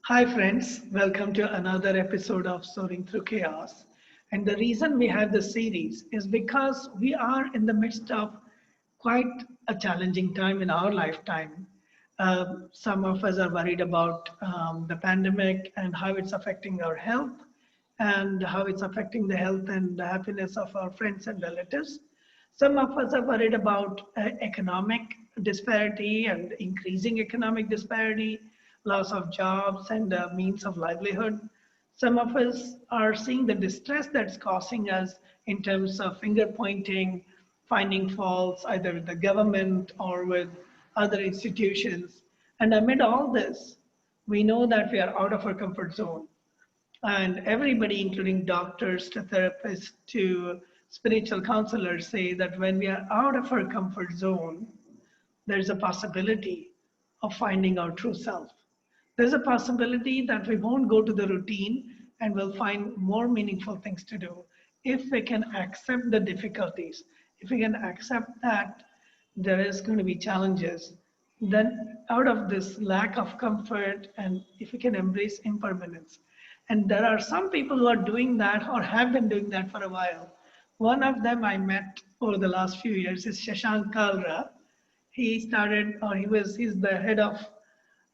Hi, friends. Welcome to another episode of Soaring Through Chaos. And the reason we have this series is because we are in the midst of quite a challenging time in our lifetime. Some of us are worried about the pandemic and how it's affecting our health and how it's affecting the health and the happiness of our friends and relatives. Some of us are worried about economic disparity and increasing economic disparity, loss of jobs and means of livelihood. Some of us are seeing the distress that's causing us in terms of finger pointing, finding faults either with the government or with other institutions. And amid all this, we know that we are out of our comfort zone. And everybody, including doctors to therapists to spiritual counselors, say that when we are out of our comfort zone, there's a possibility of finding our true self. There's a possibility that we won't go to the routine and we'll find more meaningful things to do if we can accept the difficulties, if we can accept that there is going to be challenges, then out of this lack of comfort and if we can embrace impermanence. And there are some people who are doing that or have been doing that for a while. One of them I met over the last few years is Shashank Kalra. He started, or he's the head of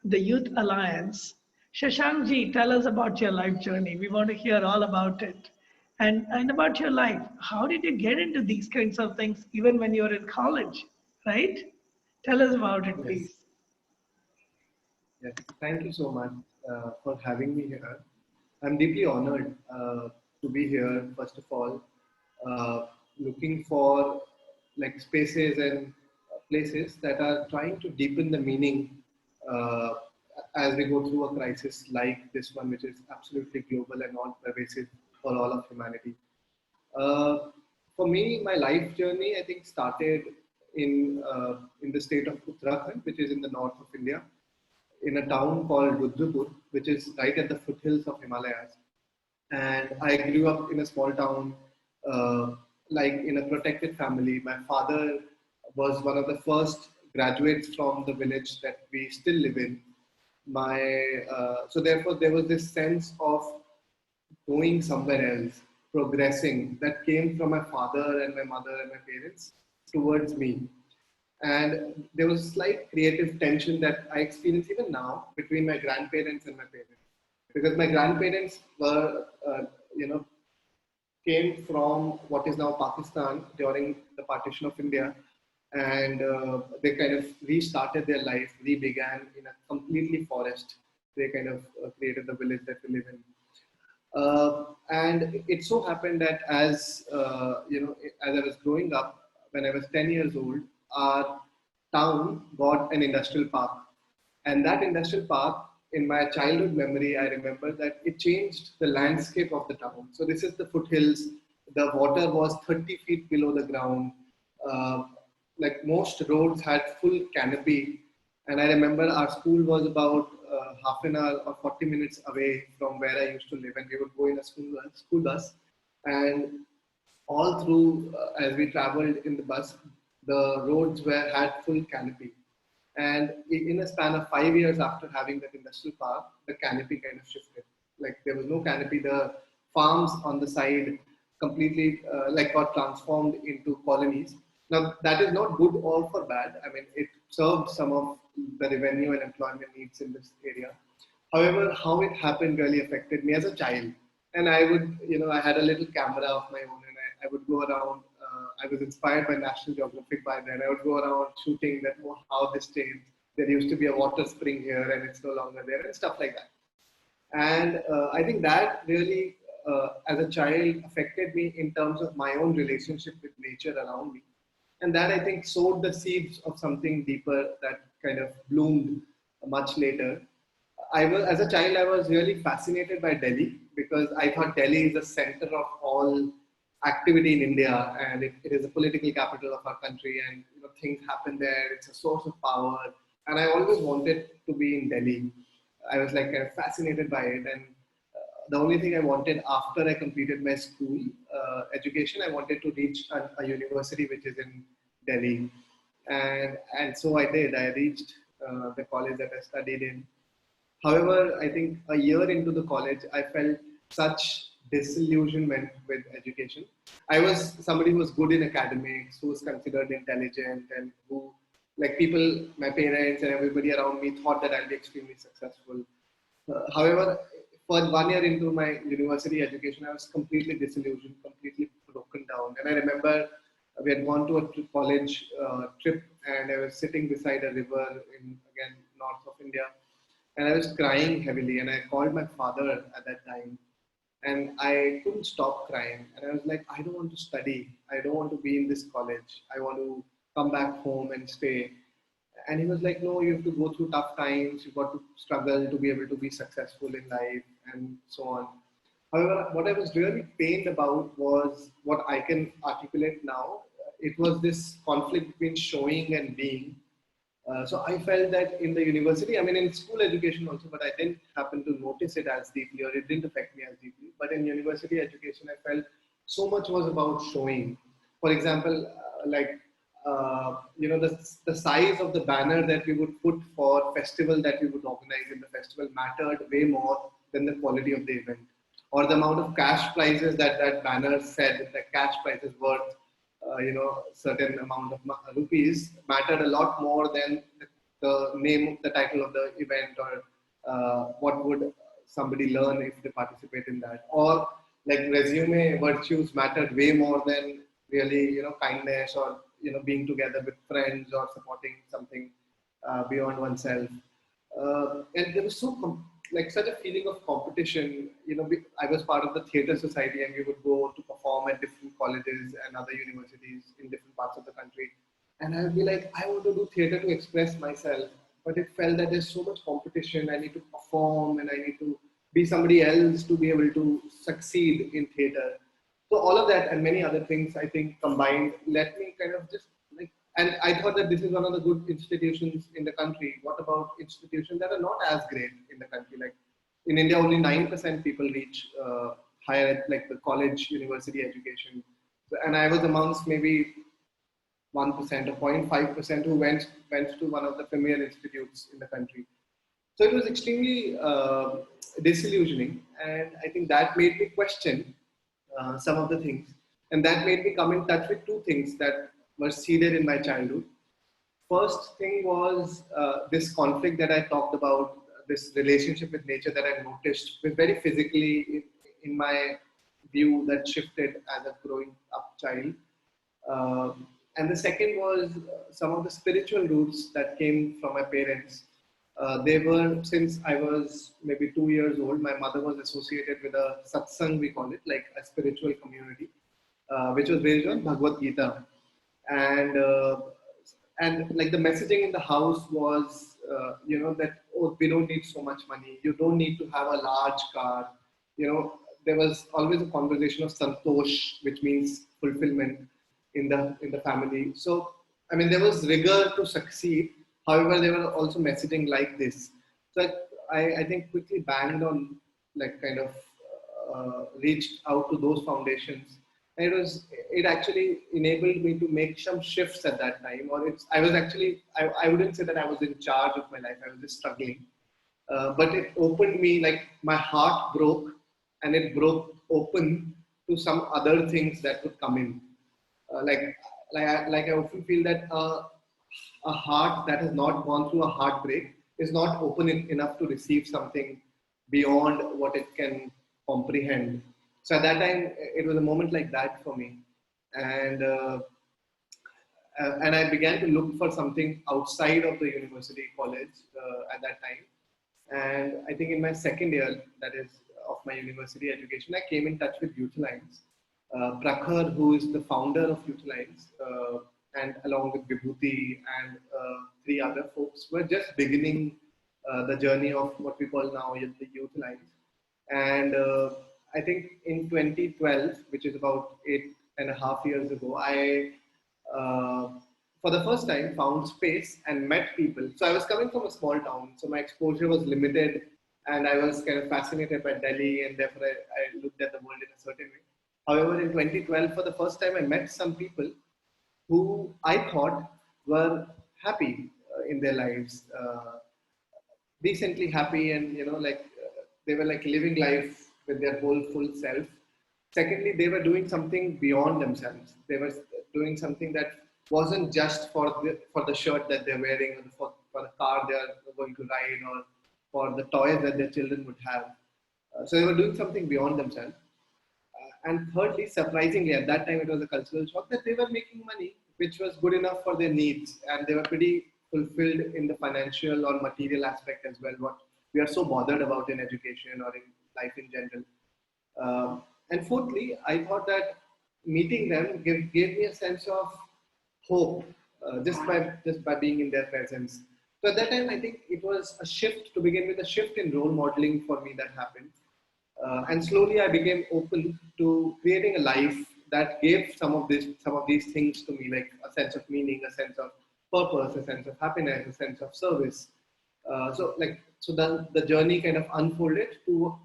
the Youth Alliance. Shashank ji, tell us about your life journey. We want to hear all about it. And about your life. How did you get into these kinds of things even when you were in college, right? Tell us about it, Yes, please. yes. Thank you so much for having me here. I'm deeply honored to be here, first of all, looking for like spaces and places that are trying to deepen the meaning uh, as we go through a crisis like this one, which is absolutely global and all pervasive for all of humanity. Uh, for me, my life journey, I think, started in the state of Uttarakhand, which is in the north of India, in a town called Rudrapur, which is right at the foothills of Himalayas. And I grew up in a small town, uh, like in a protected family. My father was one of the first graduates from the village that we still live in. So therefore there was this sense of going somewhere else, progressing that came from my father and my mother and my parents towards me. And there was slight creative tension that I experience even now between my grandparents and my parents, because my grandparents were, came from what is now Pakistan during the partition of India, and they kind of restarted their life, re-began in a completely forest. They kind of created the village that we live in. And it so happened that as I was growing up, when I was 10 years old, our town got an industrial park. And that industrial park, in my childhood memory, I remember that it changed the landscape of the town. So this is the foothills. The water was 30 feet below the ground. Uh, like most roads had full canopy. And I remember our school was about half an hour or 40 minutes away from where I used to live. And we would go in a school bus. And all through, as we traveled in the bus, the roads had full canopy. And in a span of 5 years after having that industrial park, the canopy kind of shifted. Like there was no canopy. The farms on the side completely like got transformed into colonies. Now that is not good or for bad. I mean, it served some of the revenue and employment needs in this area. However, how it happened really affected me as a child. And I would, I had a little camera of my own, and I would go around. I was inspired by National Geographic by then. I would go around shooting that, oh, how this changed. There used to be a water spring here, and it's no longer there, and stuff like that. And I think that really, as a child, affected me in terms of my own relationship with nature around me. And that, I think, sowed the seeds of something deeper that kind of bloomed much later. As a child, I was really fascinated by Delhi because I thought Delhi is the center of all activity in India, and it is a political capital of our country, and things happen there. It's a source of power, and I always wanted to be in Delhi. I was like kind of fascinated by it, and the only thing I wanted after I completed my school education, I wanted to reach a university which is in Delhi, and so I did. I reached the college that I studied in, However, I think a year into the college, I felt such disillusionment with education. I was somebody who was good in academics, who was considered intelligent, and who, like people, my parents and everybody around me thought that I'll be extremely successful. However, for 1 year into my university education, I was completely disillusioned, completely broken down. And I remember we had gone to a college trip, and I was sitting beside a river in, again, north of India, and I was crying heavily. And I called my father at that time, and I couldn't stop crying. And I was like, I don't want to study. I don't want to be in this college. I want to come back home and stay. And he was like, no, you have to go through tough times. You've got to struggle to be able to be successful in life and so on. However, what I was really pained about was what I can articulate now. It was this conflict between showing and being. So I felt that in the university, I mean, in school education also, but I didn't happen to notice it as deeply, or it didn't affect me as deeply. But in university education, I felt so much was about showing. For example, the size of the banner that we would put for festival that we would organize in the festival mattered way more than the quality of the event, or the amount of cash prizes that that banner said the cash prize is worth certain amount of rupees mattered a lot more than the name, the title of the event, or what would somebody learn if they participate in that, or like resume virtues mattered way more than really kindness, or being together with friends, or supporting something beyond oneself. And there was like such a feeling of competition. I was part of the theatre society, and we would go to perform at different colleges and other universities in different parts of the country. And I would be like, I want to do theatre to express myself, but it felt that there's so much competition. I need to perform, and I need to be somebody else to be able to succeed in theatre. So all of that and many other things, I think, combined let me kind of just like, and I thought that this is one of the good institutions in the country. What about institutions that are not as great in the country? Like in India, only 9% people reach higher, like the college, university education. And I was amongst maybe 1% or 0.5% who went to one of the premier institutes in the country. So it was extremely disillusioning, and I think that made me question some of the things, and that made me come in touch with two things that were seeded in my childhood. First thing was this conflict that I talked about, this relationship with nature that I noticed was very physically in my view that shifted as a growing up child. And the second was some of the spiritual roots that came from my parents. They were, since I was maybe 2 years old, my mother was associated with a satsang, we call it, like a spiritual community, which was based on Bhagavad Gita. And like the messaging in the house was, that, oh, we don't need so much money. You don't need to have a large car. There was always a conversation of santosh, which means fulfillment in the family. So, I mean, there was rigor to succeed. However, they were also messaging like this. So I think quickly banged on, like kind of reached out to those foundations. And it actually enabled me to make some shifts at that time. Or I was actually, I wouldn't say that I was in charge of my life. I was just struggling. But it opened me, like my heart broke, and it broke open to some other things that would come in. Like I often feel that a heart that has not gone through a heartbreak is not open enough to receive something beyond what it can comprehend. So at that time, it was a moment like that for me, and I began to look for something outside of the university college at that time. And I think in my second year, that is of my university education, I came in touch with Youth Alliance. Prakhar, who is the founder of Youth Alliance, and along with Vibhuti and three other folks, were just beginning the journey of what we call now the Youth Alliance. And I think in 2012, which is about 8.5 years ago, I, for the first time, found space and met people. So I was coming from a small town, so my exposure was limited, and I was kind of fascinated by Delhi, and therefore I looked at the world in a certain way. However, in 2012, for the first time, I met some people who I thought were happy in their lives. decently happy, and they were like living life with their whole full self. Secondly, they were doing something beyond themselves. They were doing something that wasn't just for the shirt that they're wearing, or for the car they are going to ride, or for the toys that their children would have. So they were doing something beyond themselves. And thirdly, surprisingly, at that time it was a cultural shock that they were making money, which was good enough for their needs, and they were pretty fulfilled in the financial or material aspect as well. What we are so bothered about in education or in life in general. And fourthly, I thought that meeting them gave me a sense of hope, just by being in their presence. So at that time, I think it was a shift to begin with, a shift in role modeling for me that happened. And slowly I became open to creating a life that gave some of these things to me, like a sense of meaning, a sense of purpose, a sense of happiness, a sense of service. So the journey kind of unfolded to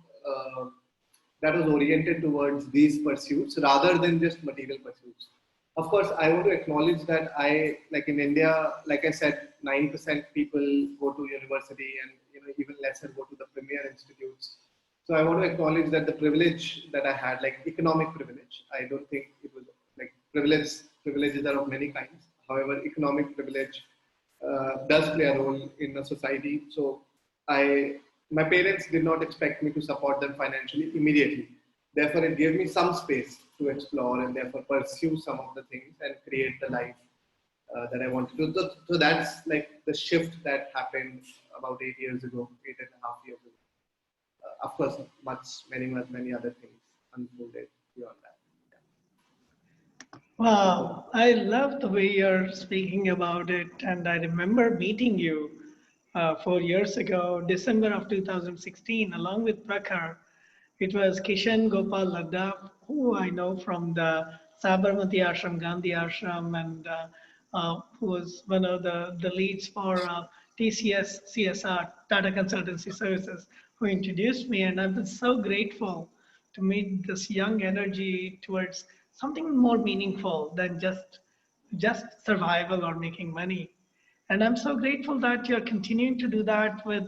that was oriented towards these pursuits rather than just material pursuits. Of course, I want to acknowledge that like in India, like I said, 9% people go to university, and even lesser go to the premier institutes. So I want to acknowledge that the privilege that I had, like economic privilege, I don't think it was like privileges are of many kinds. However, economic privilege does play a role in a society. So I, my parents did not expect me to support them financially immediately. Therefore, it gave me some space to explore and therefore pursue some of the things and create the life that I wanted to. So that's like the shift that happened about 8 years ago, 8.5 years ago. Of course, many other things unfolded beyond that. Wow, I love the way you're speaking about it. And I remember meeting you 4 years ago, December of 2016, along with Prakhar. It was Kishan Gopal Ladda, who I know from the Sabarmati Ashram, Gandhi Ashram, and who was one of the leads for TCS CSR, Tata Consultancy Services, who introduced me. And I've been so grateful to meet this young energy towards something more meaningful than just survival or making money. And I'm so grateful that you're continuing to do that with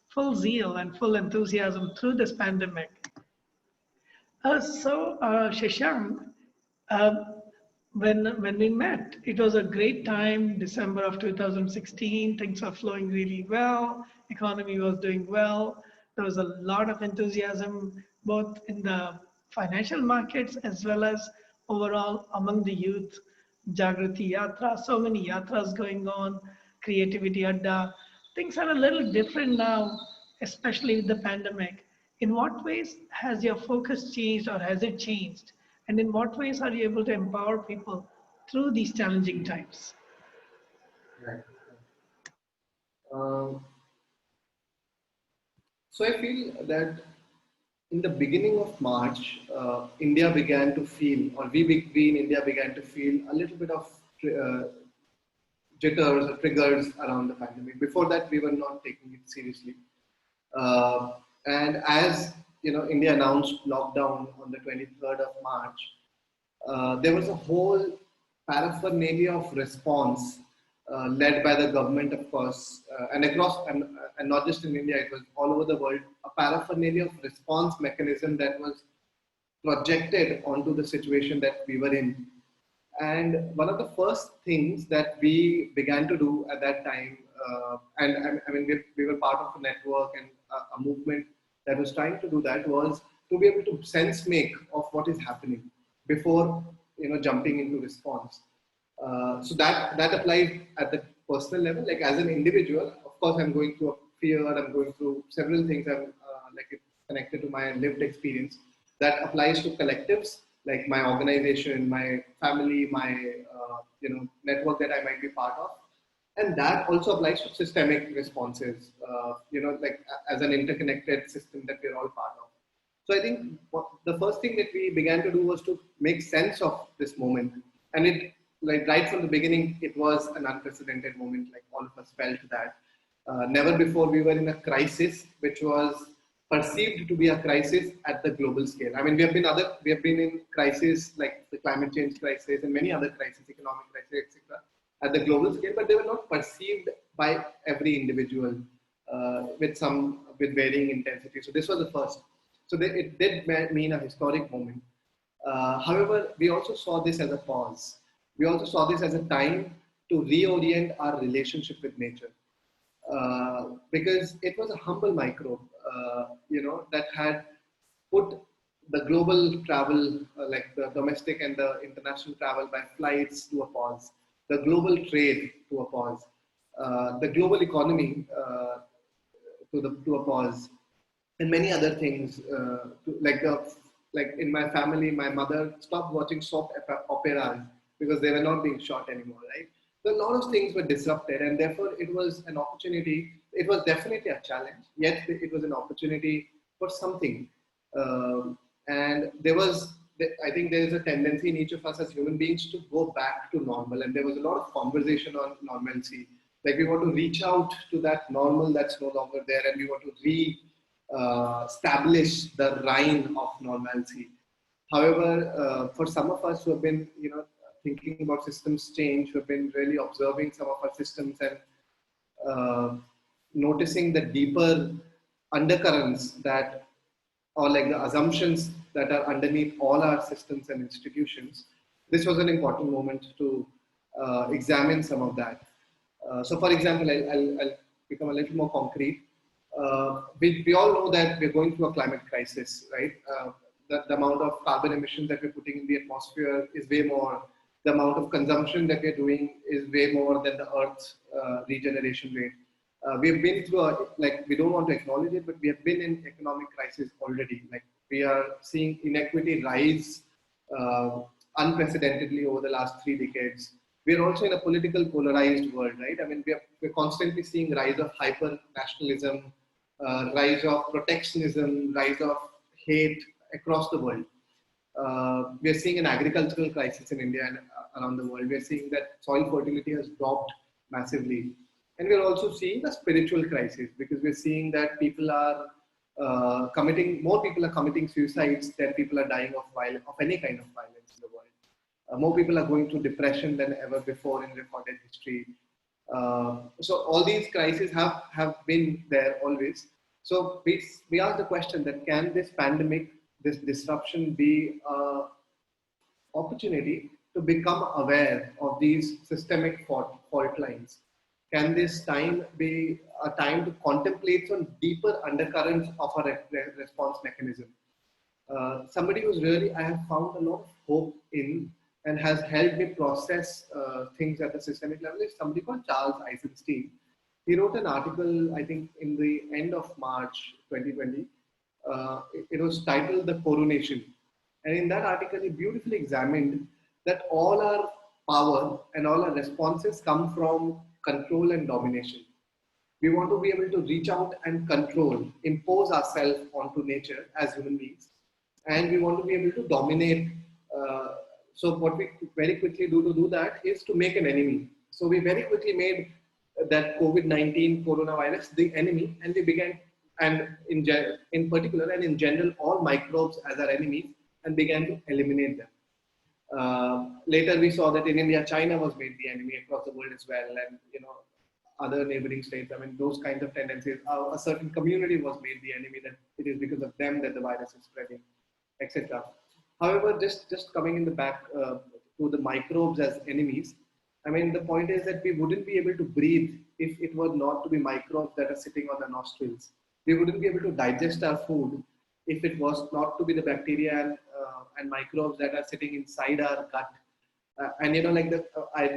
full zeal and full enthusiasm through this pandemic. Shashank, uh, when we met, it was a great time. December of 2016, things were flowing really well. Economy was doing well. There was a lot of enthusiasm, both in the financial markets as well as overall among the youth. Jagrati Yatra, so many yatras going on, Creativity Adda. Things are a little different now, especially with the pandemic. In what ways has your focus changed or has it changed? And in what ways are you able to empower people through these challenging times? Right. Um, so I feel that in the beginning of March, India began to feel, or we in India began to feel a little bit of uh, jitters or triggers around the pandemic. Before that, we were not taking it seriously. And as India announced lockdown on the 23rd of March, there was a whole paraphernalia of response led by the government, of course, and across, and not just in India, it was all over the world, a paraphernalia of response mechanism that was projected onto the situation that we were in. And one of the first things that we began to do at that time, and I mean, we were part of a network and a movement that was trying to do that, was to be able to sense make of what is happening before jumping into response. So that applies at the personal level. Like as an individual, of course, I'm going through a fear. I'm going through several things. I'm like it's connected to my lived experience. That applies to collectives, like my organization, my family, my network that I might be part of, and that also applies to systemic responses. Like as an interconnected system that we're all part of. So I think the first thing that we began to do was to make sense of this moment, and it like right from the beginning, it was an unprecedented moment. Like all of us felt that. Never before we were in a crisis, which was perceived to be a crisis at the global scale. I mean, we have been in crisis like the climate change crisis and many other crises, economic crisis, etc., at the global scale, but they were not perceived by every individual with varying intensity. So this was the first. So it did mean a historic moment. However, we also saw this as a pause. We also saw this as a time to reorient our relationship with nature. Because it was a humble microbe, that had put the global travel, like the domestic and the international travel by flights to a pause, the global trade to a pause, the global economy to a pause, and many other things. Like in my family, my mother stopped watching soap operas because they were not being shot anymore, right? So a lot of things were disrupted, and therefore it was an opportunity. It was definitely a challenge, yet it was an opportunity for something. And I think there is a tendency in each of us as human beings to go back to normal, and there was a lot of conversation on normalcy. Like we want to reach out to that normal that's no longer there, and we want to establish the reign of normalcy. However, for some of us who have been, thinking about systems change, who have been really observing some of our systems and noticing the deeper undercurrents or like the assumptions that are underneath all our systems and institutions, this was an important moment to examine some of that. So, for example, I'll become a little more concrete. We all know that we're going through a climate crisis, right? The amount of carbon emissions that we're putting in the atmosphere is way more. The amount of consumption that we're doing is way more than the Earth's regeneration rate. We've been through we don't want to acknowledge it, but we have been in economic crisis already. Like we are seeing inequity rise unprecedentedly over the last 3 decades. We're also in a political polarized world, right? I mean, we're constantly seeing rise of hyper nationalism, rise of protectionism, rise of hate across the world. We're seeing an agricultural crisis in India and around the world. We're seeing that soil fertility has dropped massively. And we're also seeing a spiritual crisis because we're seeing that more people are committing suicides than people are dying of any kind of violence in the world. More people are going through depression than ever before in recorded history. So all these crises have been there always. So we ask the question that can this pandemic, this disruption be an opportunity to become aware of these systemic fault lines? Can this time be a time to contemplate some deeper undercurrents of our response mechanism? Somebody who's really, I have found a lot of hope in and has helped me process things at the systemic level is somebody called Charles Eisenstein. He wrote an article, I think, in the end of March 2020. It was titled The Coronation. And in that article, he beautifully examined that all our power and all our responses come from control and domination. We want to be able to reach out and control, impose ourselves onto nature as human beings. And we want to be able to dominate. So what we very quickly do to do that is to make an enemy. So we very quickly made that COVID-19 coronavirus the enemy, and we began, and in particular and in general, all microbes as our enemies, and began to eliminate them. Later, we saw that in India, China was made the enemy across the world as well, and other neighboring states. I mean, those kinds of tendencies. A certain community was made the enemy, that it is because of them that the virus is spreading, etc. However, just coming in the back to the microbes as enemies, I mean, the point is that we wouldn't be able to breathe if it were not to be microbes that are sitting on the nostrils. We wouldn't be able to digest our food if it was not to be the bacteria and microbes that are sitting inside our gut. I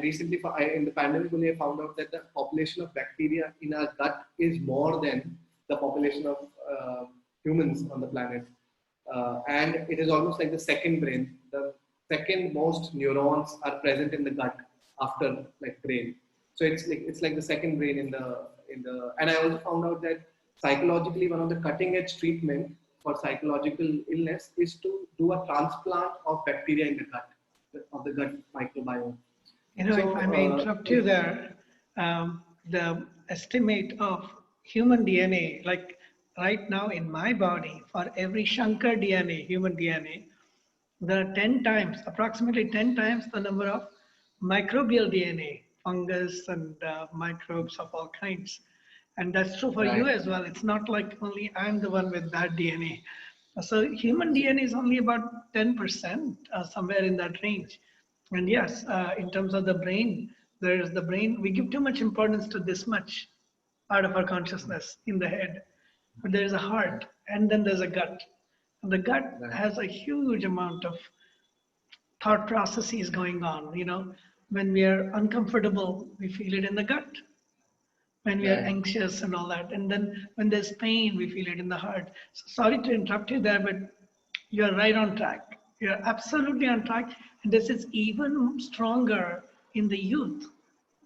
recently, in the pandemic only, I found out that the population of bacteria in our gut is more than the population of humans on the planet. And it is almost like the second brain. The second most neurons are present in the gut after brain. So it's like the second brain in the. And I also found out that psychologically, one of the cutting edge treatment for psychological illness is to do a transplant of bacteria in the gut, of the gut microbiome. If I may interrupt you there, the estimate of human DNA, like right now in my body, for every Shankar DNA, human DNA, there are 10 times, approximately 10 times the number of microbial DNA, fungus and microbes of all kinds. And that's true for you Right. as well. It's not like only I'm the one with that DNA. So human DNA is only about 10%, somewhere in that range. And yes, in terms of the brain, there's the brain. We give too much importance to this much part of our consciousness in the head. But there's a heart, and then there's a gut. And the gut Right. has a huge amount of thought processes going on. When we are uncomfortable, we feel it in the gut. When we are Right. anxious and all that, and then when there's pain, we feel it in the heart. So sorry to interrupt you there, but you're right on track. You're absolutely on track, and this is even stronger in the youth,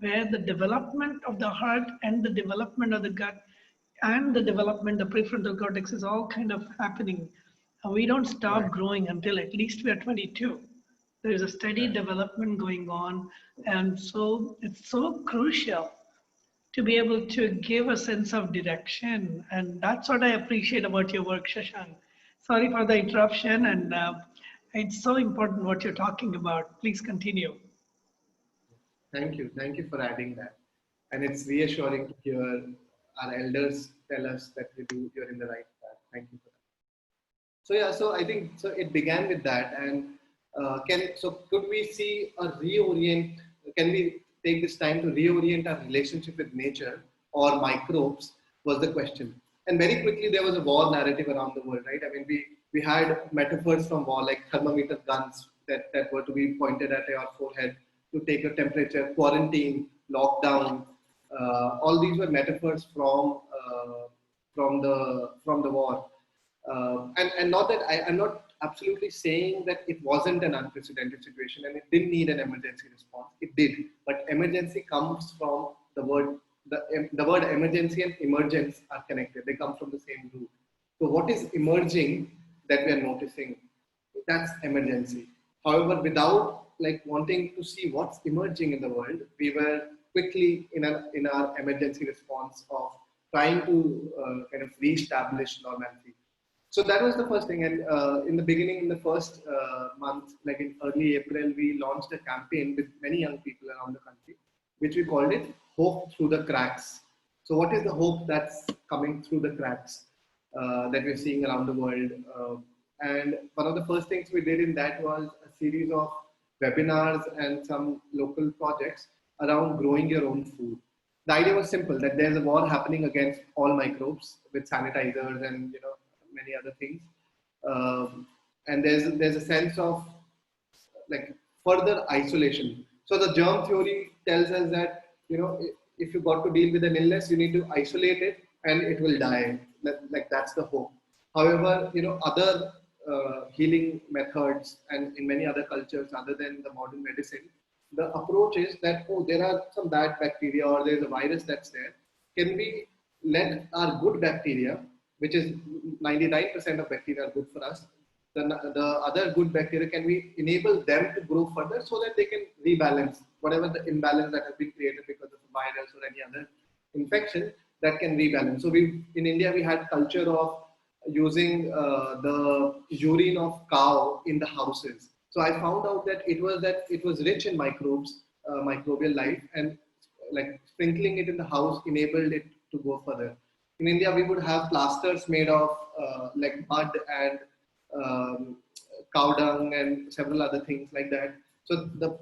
where the development of the heart and the development of the gut and the development of prefrontal cortex is all kind of happening. And we don't stop Right. growing until at least we are 22. There is a steady Right. development going on, and so it's so crucial to be able to give a sense of direction. And that's what I appreciate about your work, Shashank. Sorry for the interruption, and it's so important what you're talking about. Please continue. Thank you. Thank you for adding that. And it's reassuring to hear our elders tell us that you're in the right path. Thank you for that. So yeah, so I think so. It began with that, and could we see a reorient? Can we take this time to reorient our relationship with nature or microbes? Was the question. And very quickly there was a war narrative around the world, right? I mean, we had metaphors from war like thermometer guns that were to be pointed at your forehead to take your temperature, quarantine, lockdown. All these were metaphors from the war. And not that I'm not absolutely saying that it wasn't an unprecedented situation and it didn't need an emergency response. It did, but emergency comes from the word. The word emergency and emergence are connected. They come from the same root. So what is emerging that we are noticing? That's emergency. However, without like wanting to see what's emerging in the world, we were quickly in our emergency response of trying to kind of reestablish normalcy. So that was the first thing. And in the beginning, in the first month, like in early April, we launched a campaign with many young people around the country, which we called it Hope Through the Cracks. So what is the hope that's coming through the cracks that we're seeing around the world? And one of the first things we did in that was a series of webinars and some local projects around growing your own food. The idea was simple, that there's a war happening against all microbes with sanitizers and many other things. And there's a sense of like further isolation. So the germ theory tells us that if you got to deal with an illness, you need to isolate it and it will die. Like that's the hope. However, other healing methods and in many other cultures other than the modern medicine, the approach is that there are some bad bacteria or there's a virus that's there. Can we let our good bacteria, which is 99% of bacteria are good for us, the other good bacteria, can we enable them to grow further so that they can rebalance whatever the imbalance that has been created because of a virus or any other infection that can rebalance. So in India, we had culture of using the urine of cow in the houses. So I found out that it was rich in microbes, microbial life, and like sprinkling it in the house enabled it to go further. In India, we would have plasters made of like mud and cow dung and several other things like that. So the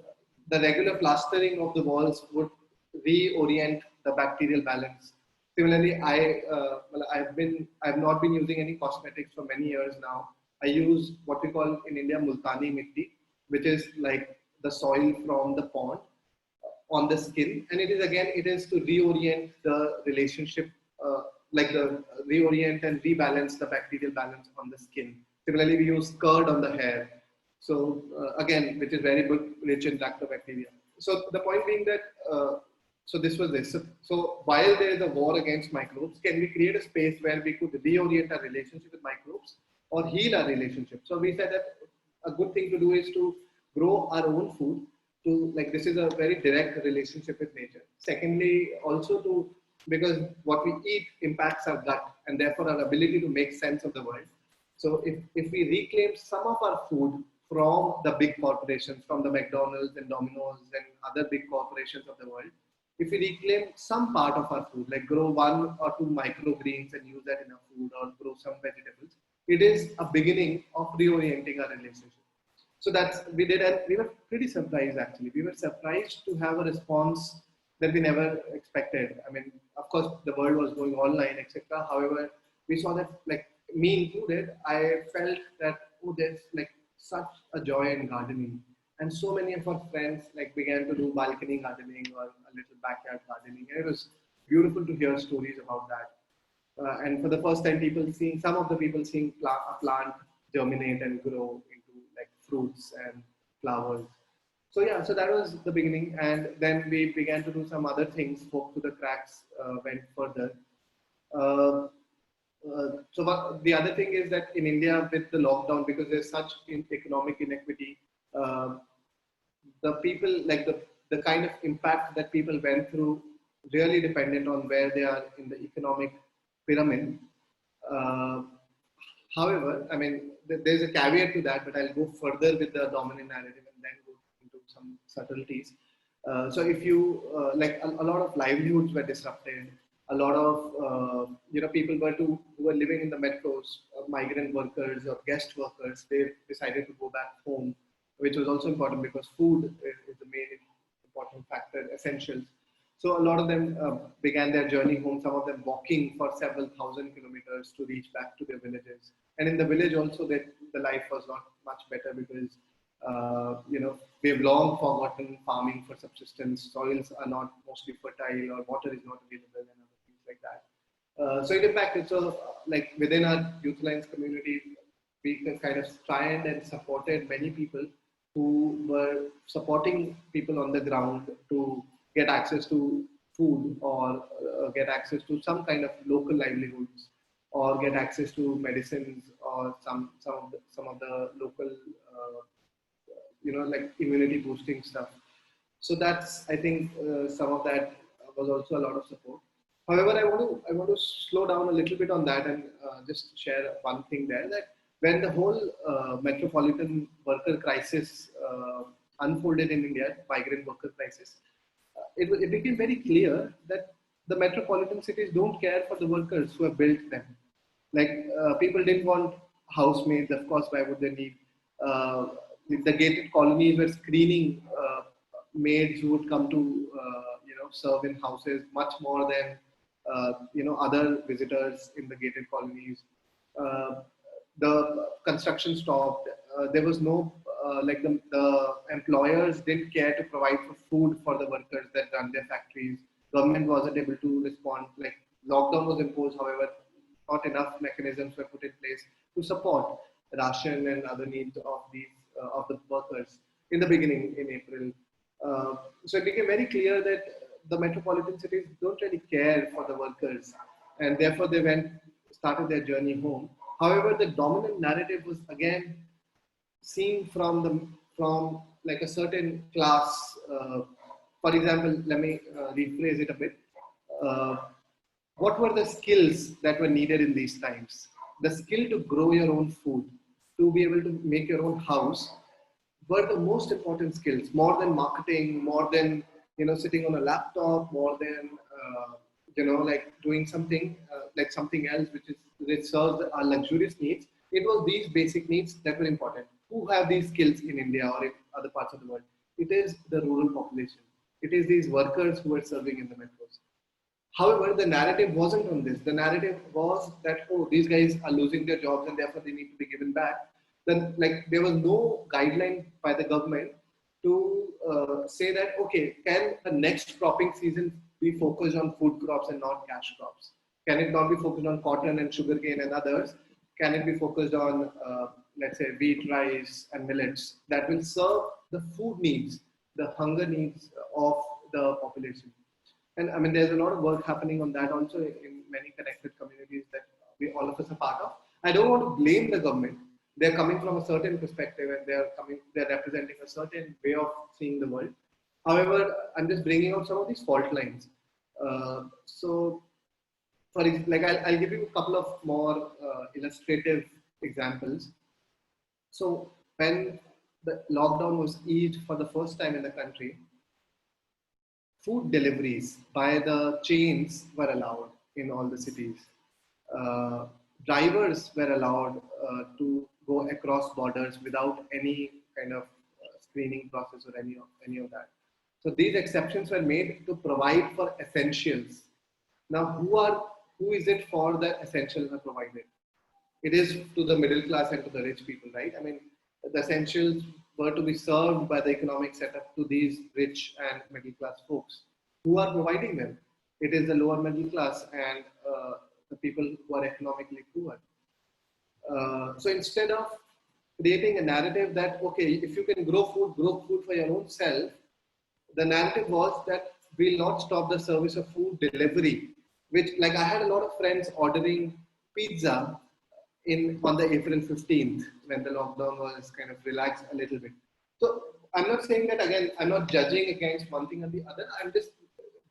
regular plastering of the walls would reorient the bacterial balance. Similarly, I've not been using any cosmetics for many years now. I use what we call in India multani mitti, which is like the soil from the pond on the skin, and it is to reorient the relationship, reorient and rebalance the bacterial balance on the skin. Similarly, we use curd on the hair, so again, which is very good, rich in lactobacteria. So the point being that so this was this. So while there is a war against microbes, can we create a space where we could reorient our relationship with microbes or heal our relationship? So we said that a good thing to do is to grow our own food. This is a very direct relationship with nature. Secondly, also because what we eat impacts our gut and therefore our ability to make sense of the world. So if we reclaim some of our food from the big corporations, from the McDonald's and Domino's and other big corporations of the world, if we reclaim some part of our food, like grow 1 or 2 microgreens and use that in our food, or grow some vegetables, it is a beginning of reorienting our relationship. So that's we did, and we were pretty surprised actually. We were surprised to have a response that we never expected. I mean, of course, the world was going online, etc. However, we saw that, like me included, I felt that, oh, there's like such a joy in gardening, and so many of our friends like began to do balcony gardening or a little backyard gardening, and it was beautiful to hear stories about that. And for the first time, some of the people seeing a plant germinate and grow into like fruits and flowers. So yeah, so that was the beginning, and then we began to do some other things. Spoke to the cracks, went further. Uh, the other thing is that in India, with the lockdown, because there's such economic inequity, uh, the people, like the kind of impact that people went through, really dependent on where they are in the economic pyramid. Uh, However, I mean, there's a caveat to that, but I'll go further with the dominant narrative and then go into some subtleties. So if you, like a lot of livelihoods were disrupted, a lot of, people who were living in the metros, migrant workers or guest workers, they decided to go back home, which was also important because food is the main important factor, essentials. So a lot of them began their journey home, some of them walking for several thousand kilometers to reach back to their villages. And in the village also, the life was not much better because, we have long forgotten farming for subsistence. Soils are not mostly fertile, or water is not available, and other things like that. So in fact, it's like within our Youth Alliance community, we kind of tried and supported many people who were supporting people on the ground to get access to food, or get access to some kind of local livelihoods, or get access to medicines, or some of the local like immunity boosting stuff. So that's, I think, some of that was also a lot of support. However, I want to slow down a little bit on that and just share one thing there, that when the whole metropolitan worker crisis unfolded in India, migrant worker crisis, it became very clear that the metropolitan cities don't care for the workers who have built them. Like people didn't want housemaids, of course. Why would they need? Uh, the gated colonies were screening maids who would come to serve in houses much more than other visitors in the gated colonies. Uh, the construction stopped. There was no the employers didn't care to provide for food for the workers that run their factories. Government wasn't able to respond. Like lockdown was imposed, however, not enough mechanisms were put in place to support ration and other needs of the workers in the beginning in April. So it became very clear that the metropolitan cities don't really care for the workers, and therefore they started their journey home. However, the dominant narrative was again seen from like a certain class. For example, let me rephrase it a bit. Uh, what were the skills that were needed in these times? The skill to grow your own food, to be able to make your own house, were the most important skills, more than marketing, more than sitting on a laptop, more than like doing something like something else which serves our luxurious needs. It was these basic needs that were important. Who have these skills in India or in other parts of the world? It is the rural population. It is these workers who are serving in the metros. However, the narrative wasn't on this. The narrative was that, oh, these guys are losing their jobs and therefore they need to be given back. Then, like, there was no guideline by the government to say that, okay, can the next cropping season be focused on food crops and not cash crops? Can it not be focused on cotton and sugarcane and others? Can it be focused on, let's say, wheat, rice, and millets that will serve the food needs, the hunger needs of the population? And I mean, there's a lot of work happening on that also in many connected communities that all of us are part of. I don't want to blame the government. They're coming from a certain perspective and they're representing a certain way of seeing the world. However, I'm just bringing out some of these fault lines. So, I'll give you a couple of more illustrative examples. So, when the lockdown was eased for the first time in the country, food deliveries by the chains were allowed in all the cities. Drivers were allowed to go across borders without any kind of screening process or any of that. So these exceptions were made to provide for essentials. Now, who is it for that essentials are provided? It is to the middle class and to the rich people, right? I mean, the essentials were to be served by the economic setup to these rich and middle class folks. Who are providing them? It is the lower middle class and the people who are economically poor. So instead of creating a narrative that, okay, if you can grow food for your own self, the narrative was that we'll not stop the service of food delivery, which, like, I had a lot of friends ordering pizza on the April 15th when the lockdown was kind of relaxed a little bit. So I'm not saying that, again, I'm not judging against one thing or the other. I'm just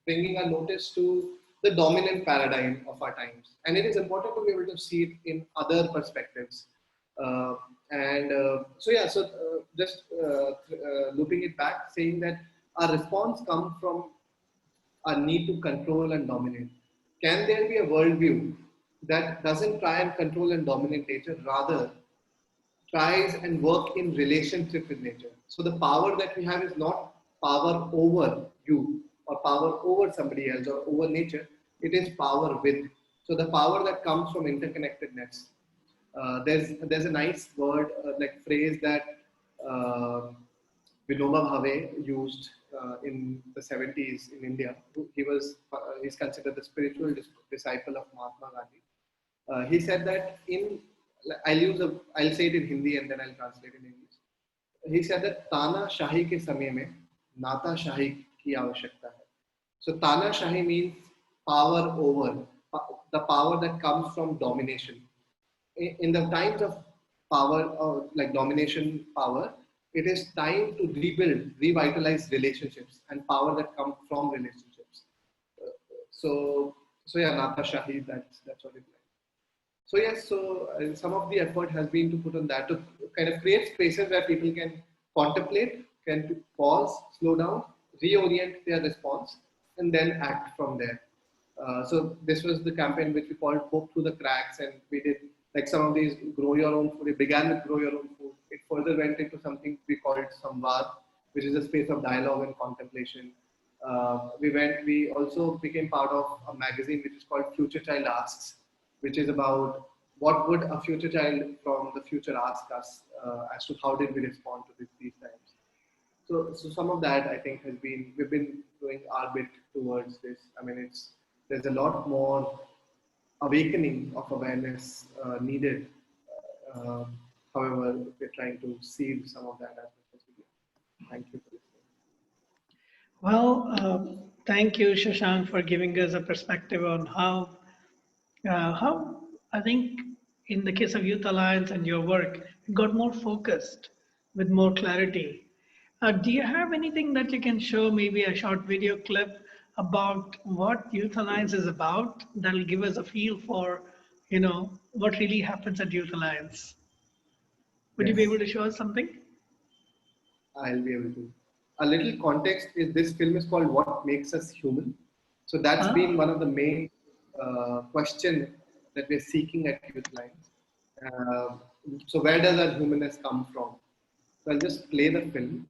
bringing a notice to the dominant paradigm of our times. And it is important to be able to see it in other perspectives. Just looping it back, saying that our response comes from our need to control and dominate. Can there be a worldview that doesn't try and control and dominate nature, rather tries and work in relationship with nature? So the power that we have is not power over you or power over somebody else or over nature. It is power with. So the power that comes from interconnectedness. There's a nice word, like phrase that Vinoba Bhave used in the 70s in India. He's considered the spiritual disciple of Mahatma Gandhi. He said that I'll say it in Hindi and then I'll translate it in English. He said that Tana Shahi ke samay mein Nata Shahi ki avashyakta hai. So Tana Shahi means power over, the power that comes from domination. In the times of power, or like domination power, it is time to rebuild, revitalize relationships and power that comes from relationships. So yeah, Nata Shahi, that's what it is. So yes, some of the effort has been to put on that, to kind of create spaces where people can contemplate, can pause, slow down, reorient their response, and then act from there. So this was the campaign which we called Hope Through the Cracks, and we did like some of these grow your own food. It began with grow your own food. It further went into something we called Samvad, which is a space of dialogue and contemplation. We also became part of a magazine which is called Future Child Asks, which is about what would a future child from the future ask us as to how did we respond to these times. So some of that, I think, we've been doing our bit towards this. I mean, there's a lot more awakening of awareness needed. However, we're trying to seed some of that as much as we can. Thank you for listening. Well, thank you, Shashank, for giving us a perspective on how I think in the case of Youth Alliance and your work, it got more focused with more clarity. Do you have anything that you can show, maybe a short video clip about what Youth Alliance is about that'll give us a feel for, what really happens at Youth Alliance? Would you be able to show us something? I'll be able to. A little context is this film is called What Makes Us Human. So that's been one of the main questions that we're seeking at Youth Alliance. So where does our humanness come from? So I'll just play the film.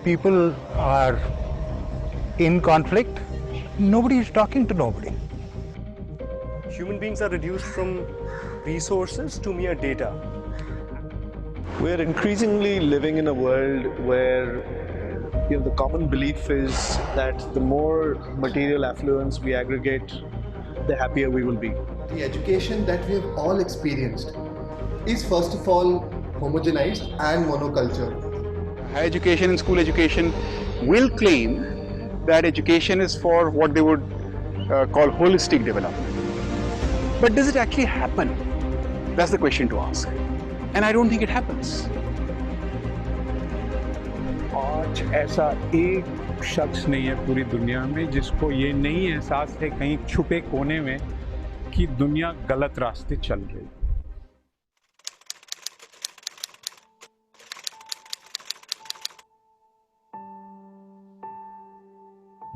People are in conflict. Nobody is talking to nobody. Human beings are reduced from resources to mere data. We're increasingly living in a world where the common belief is that the more material affluence we aggregate, the happier we will be. The education that we have all experienced is first of all homogenized and monoculture. Higher education and school education will claim that education is for what they would call holistic development. But does it actually happen? That's the question to ask. And I don't think it happens. आज ऐसा एक शख्स नहीं है पूरी दुनिया में जिसको ये नहीं एहसास है कहीं छुपे कोने में कि दुनिया गलत रास्ते चल रही है।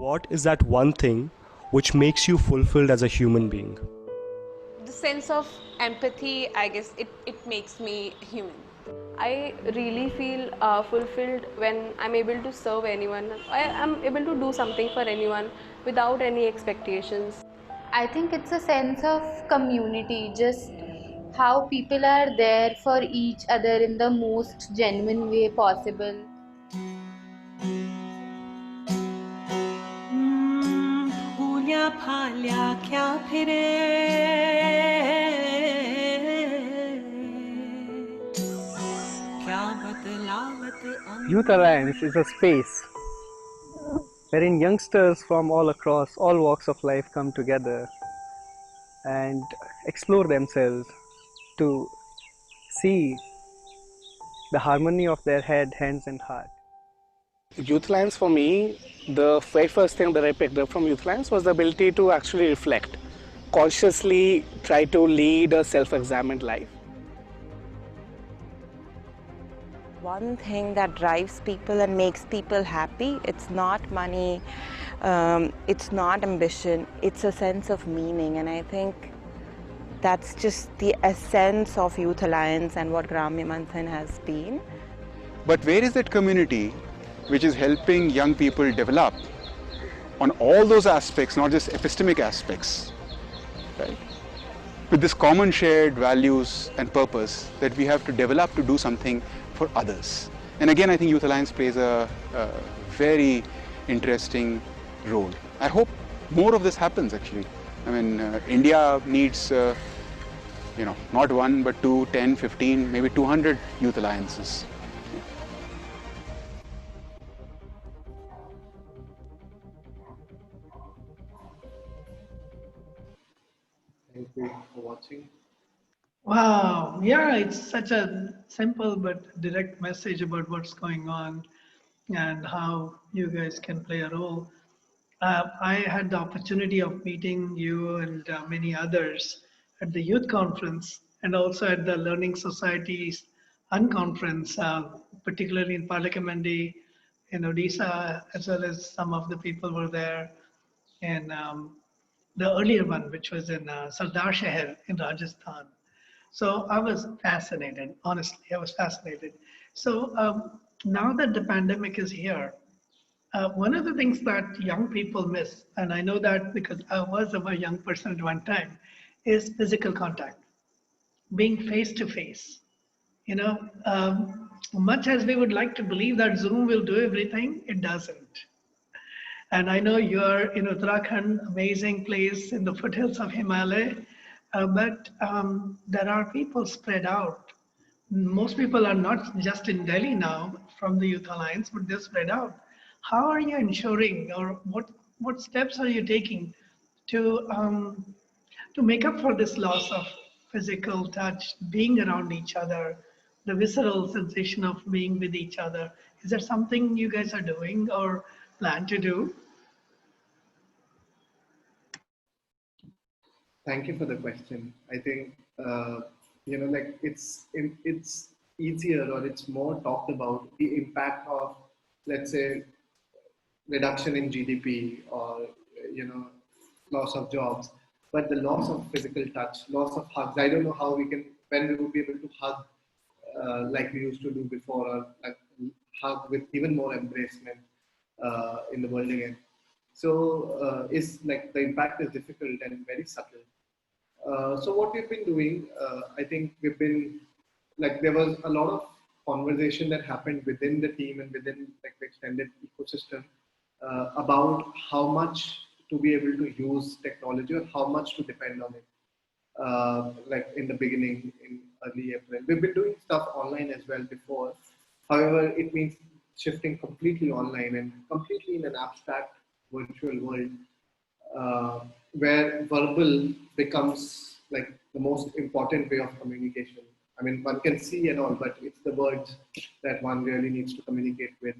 What is that one thing which makes you fulfilled as a human being? The sense of empathy, I guess it makes me human. I really feel fulfilled when I'm able to serve anyone. I'm able to do something for anyone without any expectations. I think it's a sense of community, just how people are there for each other in the most genuine way possible. Youth Alliance is a space wherein youngsters from all across all walks of life come together and explore themselves to see the harmony of their head, hands and heart. Youth Alliance for me, the very first thing that I picked up from Youth Alliance was the ability to actually reflect, consciously try to lead a self-examined life. One thing that drives people and makes people happy, it's not money, it's not ambition, it's a sense of meaning, and I think that's just the essence of Youth Alliance and what Gramya Manthan has been. But where is that community which is helping young people develop on all those aspects, not just epistemic aspects, right? With this common shared values and purpose that we have to develop to do something for others. And again, I think Youth Alliance plays a very interesting role. I hope more of this happens actually. I mean, India needs, not one, but 2, 10, 15, maybe 200 Youth Alliances. Thank you for watching. Wow, yeah, it's such a simple but direct message about what's going on and how you guys can play a role. I had the opportunity of meeting you and many others at the youth conference and also at the Learning Society's unconference, particularly in Palakamandi, in Odisha, as well as some of the people were there. And the earlier one, which was in Sardar Shahar in Rajasthan. So I was fascinated, honestly, I was fascinated. So now that the pandemic is here, one of the things that young people miss, and I know that because I was a young person at one time, is physical contact, being face to face. You know, much as we would like to believe that Zoom will do everything, it doesn't. And I know you're in Uttarakhand, amazing place in the foothills of Himalaya, but there are people spread out. Most people are not just in Delhi now from the Youth Alliance, but they're spread out. How are you ensuring, or what steps are you taking to make up for this loss of physical touch, being around each other, the visceral sensation of being with each other? Is there something you guys are doing or plan to do? Thank you for the question. I think it's easier or it's more talked about the impact of, let's say, reduction in GDP or loss of jobs, but the loss of physical touch, loss of hugs. I don't know when we will be able to hug like we used to do before, or like hug with even more embracement in the world again. So the impact is difficult and very subtle. So what we've been doing, I think we've been there was a lot of conversation that happened within the team and within the extended ecosystem about how much to be able to use technology or how much to depend on it. In the beginning, in early April, we've been doing stuff online as well before. However, it means shifting completely online and completely in an abstract virtual world where verbal becomes the most important way of communication. I mean, one can see and all, but it's the words that one really needs to communicate with.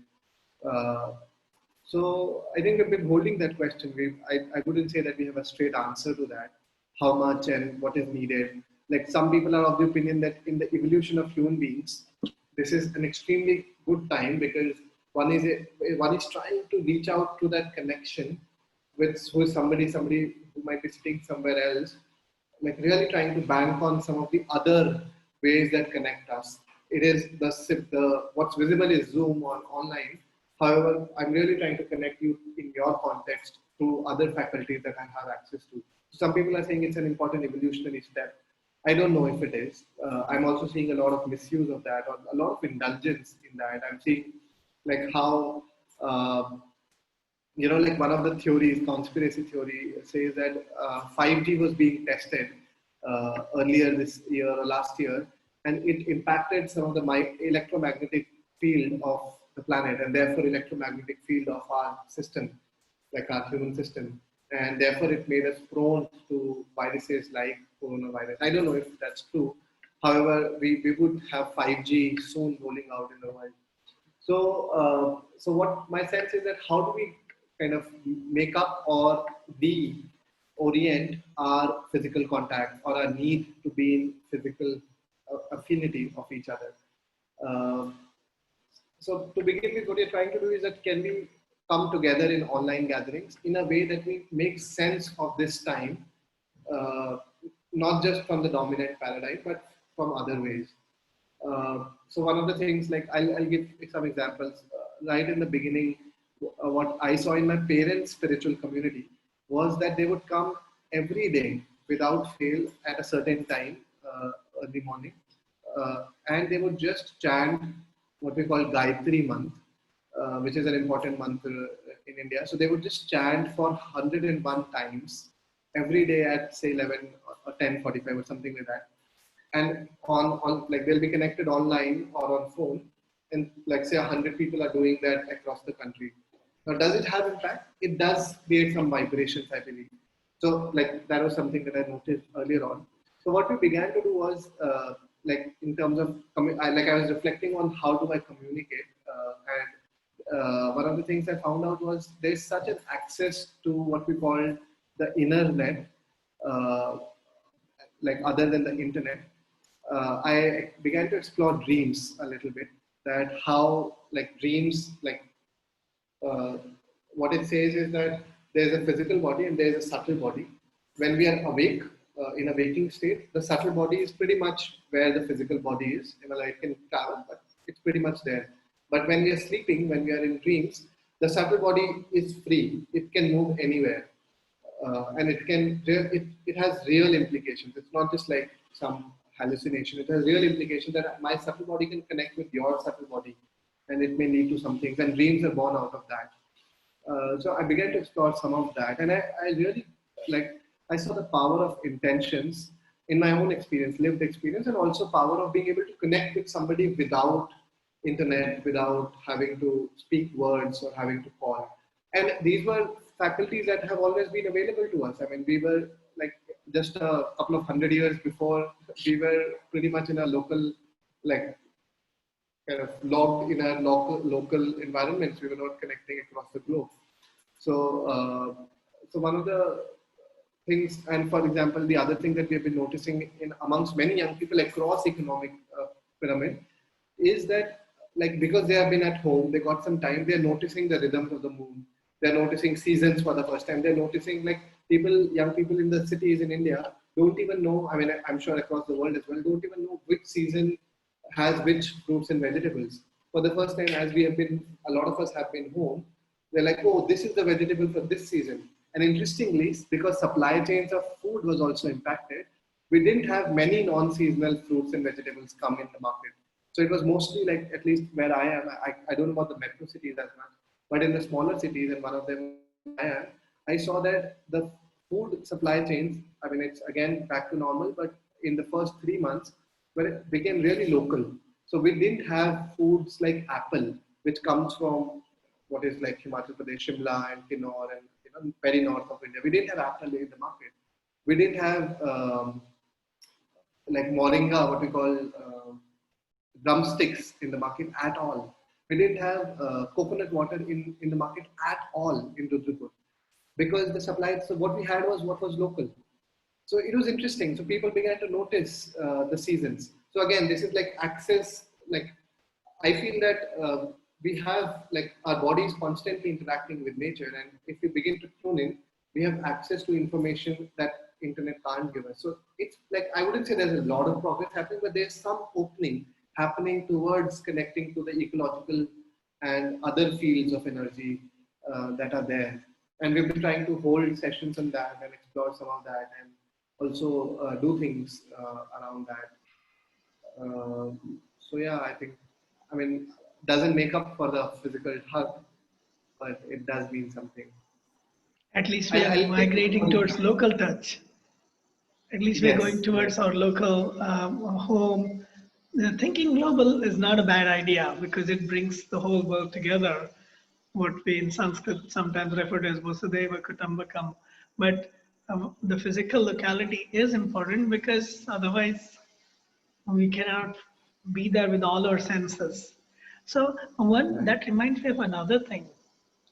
So I think we've been holding that question. I wouldn't say that we have a straight answer to that, how much and what is needed. Like some people are of the opinion that in the evolution of human beings, this is an extremely good time because one is trying to reach out to that connection with who is somebody who might be sitting somewhere else, like really trying to bank on some of the other ways that connect us. It is the what's visible is Zoom or online. However, I'm really trying to connect you in your context to other faculties that I have access to. Some people are saying it's an important evolutionary step. I don't know if it is. I'm also seeing a lot of misuse of that, or a lot of indulgence in that. I'm seeing like how like one of the theories, conspiracy theory, says that 5G was being tested earlier this year or last year, and it impacted some of the electromagnetic field of the planet, and therefore electromagnetic field of our system, like our human system, and therefore it made us prone to viruses like coronavirus. I don't know if that's true. However, we would have 5G soon rolling out in the world. So what my sense is that how do we kind of make up or de-orient our physical contact or our need to be in physical affinity of each other. So to begin with, what you're trying to do is that can we come together in online gatherings in a way that we make sense of this time, not just from the dominant paradigm, but from other ways. So one of the things, like I'll give some examples. Right in the beginning, what I saw in my parents' spiritual community was that they would come every day without fail at a certain time, early morning, and they would just chant what we call Gayatri month, which is an important month in India. So they would just chant for 101 times every day at say 11 or 10:45 or something like that. And on like they'll be connected online or on phone, and like say 100 people are doing that across the country. Now, does it have impact? It does create some vibrations, I believe. So like that was something that I noticed earlier on. So what we began to do was like in terms of I was reflecting on how do I communicate, and one of the things I found out was there's such an access to what we call the inner net, like other than the internet. I began to explore dreams a little bit, that how like dreams, like what it says is that there's a physical body and there's a subtle body. When we are awake, in a waking state, the subtle body is pretty much where the physical body is. It can travel, but it's pretty much there. But when we are sleeping, when we are in dreams, the subtle body is free. It can move anywhere. And it has real implications. It's not just like some hallucination. It has real implications that my subtle body can connect with your subtle body, and it may lead to some things. And dreams are born out of that. So I began to explore some of that, and I really I saw the power of intentions in my own experience, lived experience, and also power of being able to connect with somebody without internet, without having to speak words or having to call. And these were faculties that have always been available to us. I mean, we were like just a couple of 100 years before, we were pretty much in a local, like kind of locked in our local environments. We were not connecting across the globe. So, so one of the things, and for example, the other thing that we have been noticing in amongst many young people across economic pyramid is that, like, because they have been at home, they got some time, they're noticing the rhythms of the moon. They're noticing seasons for the first time. They're noticing like young people in the cities in India don't even know, I mean, I'm sure across the world as well, don't even know which season has which fruits and vegetables. For the first time, as we have been, a lot of us have been home, they're like, oh, this is the vegetable for this season. And interestingly, because supply chains of food was also impacted, we didn't have many non-seasonal fruits and vegetables come in the market. So it was mostly like, at least where I am, I don't know about the metro cities as much, but in the smaller cities, and one of them I am, I saw that the food supply chains, I mean, it's again back to normal, but in the first 3 months, where it became really local. So we didn't have foods like apple, which comes from what is like Himachal Pradesh, Shimla and Kinnaur and very north of India. We didn't have apple in the market. We didn't have like moringa, what we call drumsticks in the market at all. We didn't have coconut water in the market at all in Rudrapur because the supply, so what we had was what was local. So it was interesting. So people began to notice the seasons. So again, this is like access, like I feel that we have like our bodies constantly interacting with nature, and if we begin to tune in, we have access to information that internet can't give us. So it's like, I wouldn't say there's a lot of progress happening, but there's some opening happening towards connecting to the ecological and other fields of energy that are there. And we've been trying to hold sessions on that and explore some of that, and also do things around that. So yeah, I think, I mean, doesn't make up for the physical hug, but it does mean something. At least we are migrating towards local touch. At least we're going towards our local home. Thinking global is not a bad idea because it brings the whole world together. What we in Sanskrit sometimes refer to as Vasudeva Kutumbakam. But the physical locality is important because otherwise we cannot be there with all our senses. So one that reminds me of another thing.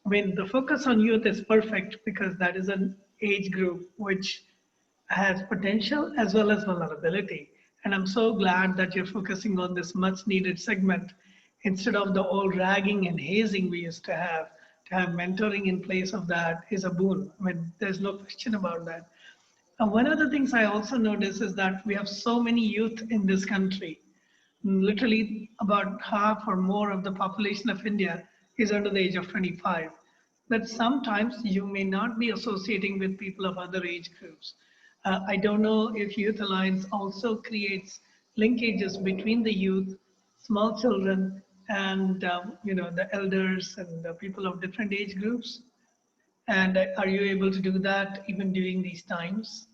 When the focus on youth is perfect because that is an age group which has potential as well as vulnerability. And I'm so glad that you're focusing on this much needed segment instead of the old ragging and hazing we used to have. To have mentoring in place of that is a boon. I mean, there's no question about that. And one of the things I also notice is that we have so many youth in this country. Literally about half or more of the population of India is under the age of 25. That sometimes you may not be associating with people of other age groups. I don't know if Youth Alliance also creates linkages between the youth, small children, and the elders and the people of different age groups. And are you able to do that even during these times?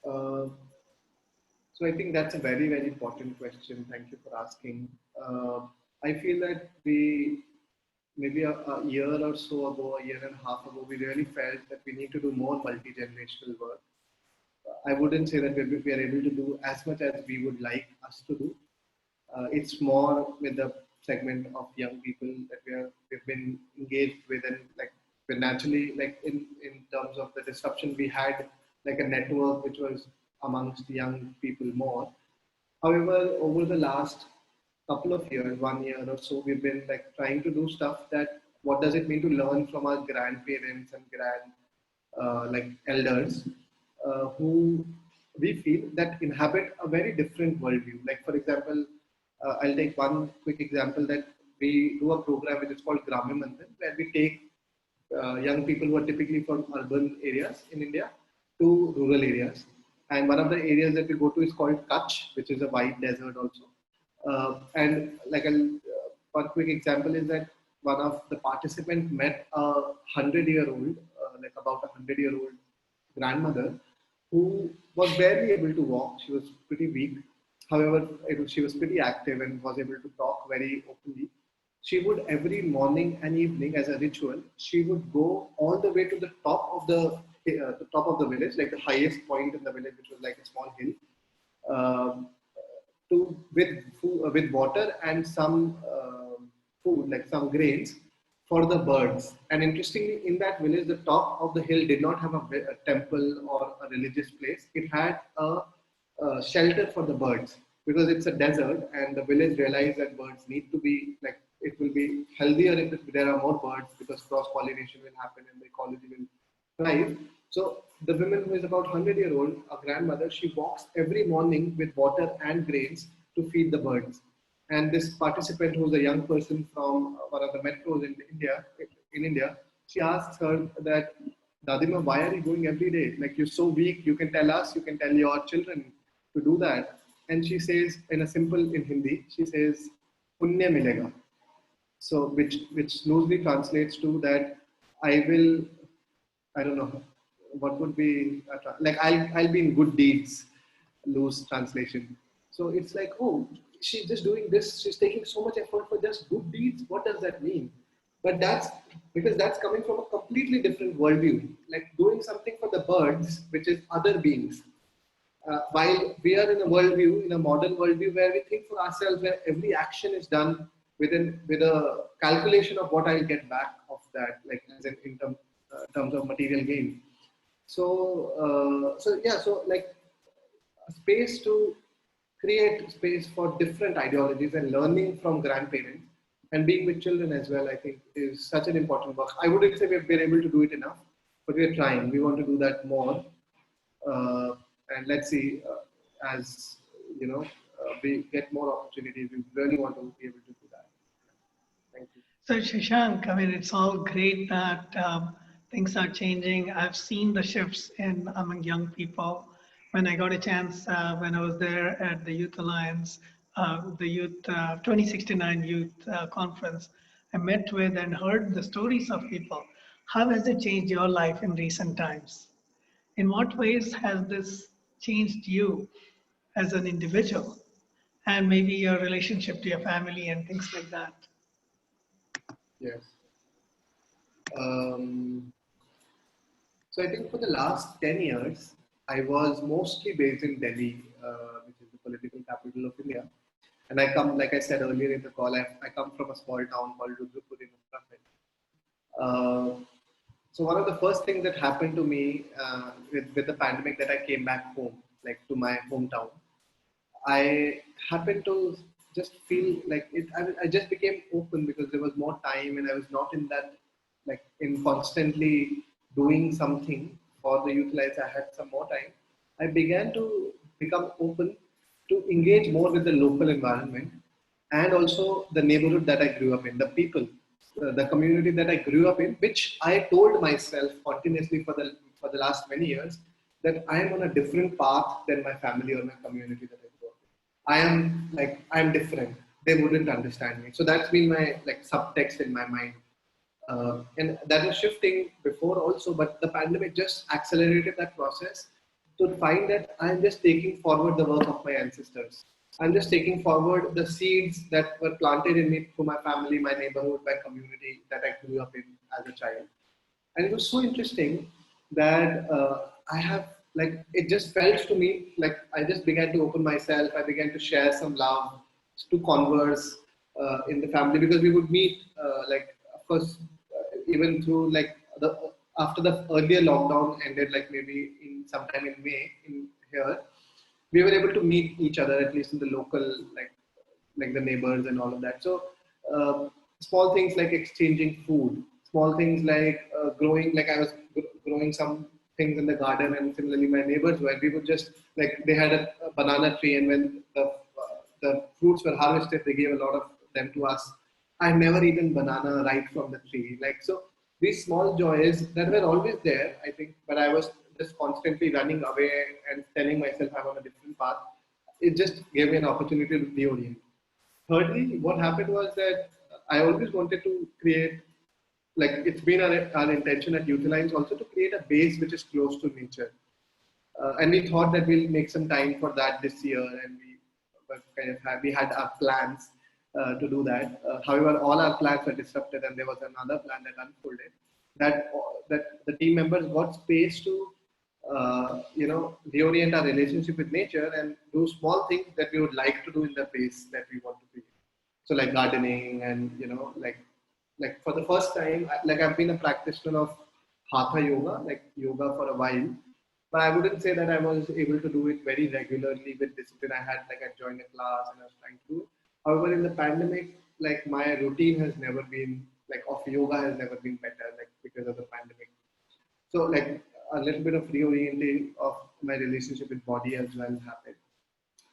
So I think that's a very, very important question. Thank you for asking. I feel that we, maybe a year or so ago, a year and a half ago, we really felt that we need to do more multi-generational work. I wouldn't say that we are able to do as much as we would like us to do. It's more with the segment of young people that we've been engaged with, and like we're naturally, like in terms of the disruption, we had like a network which was amongst young people more. However, over the last couple of years, 1 year or so, we've been like trying to do stuff that what does it mean to learn from our grandparents and like elders who we feel that inhabit a very different worldview. Like for example, I'll take one quick example that we do a program which is called Gramya Mandir, where we take young people who are typically from urban areas in India to rural areas. And one of the areas that we go to is called Kutch, which is a white desert also. And like one quick example is that one of the participants met a 100-year-old, like about a 100-year-old grandmother who was barely able to walk. She was pretty weak. However, she was pretty active and was able to talk very openly. She would every morning and evening, as a ritual, she would go all the way to the top of the village, like the highest point in the village, which was like a small hill, with water and some food, like some grains, for the birds. And interestingly, in that village, the top of the hill did not have a temple or a religious place. It had a shelter for the birds because it's a desert, and the village realized that birds need to be like, it will be healthier if there are more birds because cross-pollination will happen and the ecology will thrive. So the woman who is about 100-year-old, a grandmother, she walks every morning with water and grains to feed the birds. And this participant, who's a young person from one of the metros in India, she asks her that, Dadima, why are you going every day? Like, you're so weak, you can tell us, you can tell your children to do that. And she says, in Hindi, she says, Punya milega. So, which loosely translates to that I don't know, what would be, like I'll be in good deeds, loose translation. So it's like, oh, she's just doing this, she's taking so much effort for just good deeds. What does that mean? But that's because that's coming from a completely different worldview, like doing something for the birds, which is other beings. while we are in a worldview, in a modern worldview where we think for ourselves, where every action is done with a calculation of what I'll get back of that, like as in terms of material gain. So like a space to create space for different ideologies and learning from grandparents and being with children as well, I think is such an important work. I wouldn't say we've been able to do it enough, but we're trying. We want to do that more. And let's see, as you know, we get more opportunities, we really want to be able to do that. Thank you. So Shashank, I mean, it's all great that things are changing. I've seen the shifts in among young people. When I got a chance, when I was there at the Youth Alliance, the Youth 2069 Youth Conference, I met with and heard the stories of people. How has it changed your life in recent times? In what ways has this changed you as an individual and maybe your relationship to your family and things like that? Yes. So I think for the last 10 years, I was mostly based in Delhi, which is the political capital of India. And I come, like I said earlier in the call, I come from a small town called Rudrapur in Uttarakhand. So one of the first things that happened to me with the pandemic, that I came back home, like to my hometown, I happened to just feel like it. I just became open because there was more time and I was not in that, like in constantly doing something for the youth alliance. I had some more time. I began to become open to engage more with the local environment and also the neighborhood that I grew up in, the people, the community that I grew up in, which I told myself continuously for the last many years that I am on a different path than my family or my community that I grew up in. I am different. They wouldn't understand me. So that's been my like subtext in my mind. And that was shifting before also, but the pandemic just accelerated that process to find that I'm just taking forward the work of my ancestors. I'm just taking forward the seeds that were planted in me through my family, my neighborhood, my community that I grew up in as a child. And it was so interesting that I have, like, it just felt to me like I just began to open myself. I began to share some love, to converse in the family, because we would meet, like, of course, even through like after the earlier lockdown ended, like maybe in sometime in May in here, we were able to meet each other, at least in the local, like the neighbors and all of that. So small things like exchanging food, small things like growing, like I was growing some things in the garden, and similarly my neighbors were, we would just, like, they had a banana tree, and when the fruits were harvested, they gave a lot of them to us. I never eaten banana right from the tree. Like, so these small joys that were always there, I think, but I was just constantly running away and telling myself I'm on a different path. It just gave me an opportunity to reorient. Thirdly, what happened was that I always wanted to create, like, it's been our intention at Youth Alliance also to create a base which is close to nature. And we thought that we'll make some time for that this year, and we had our plans to do that. However, all our plans were disrupted, and there was another plan that unfolded. That the team members got space to, reorient our relationship with nature and do small things that we would like to do in the base that we want to be. So, like gardening, and like for the first time, like I've been a practitioner of hatha yoga, like yoga for a while, but I wouldn't say that I was able to do it very regularly with discipline. I joined a class and I was trying to. However, in the pandemic, like my routine has never been, like, of yoga has never been better, like, because of the pandemic. So, like, a little bit of reorienting of my relationship with body as well happened.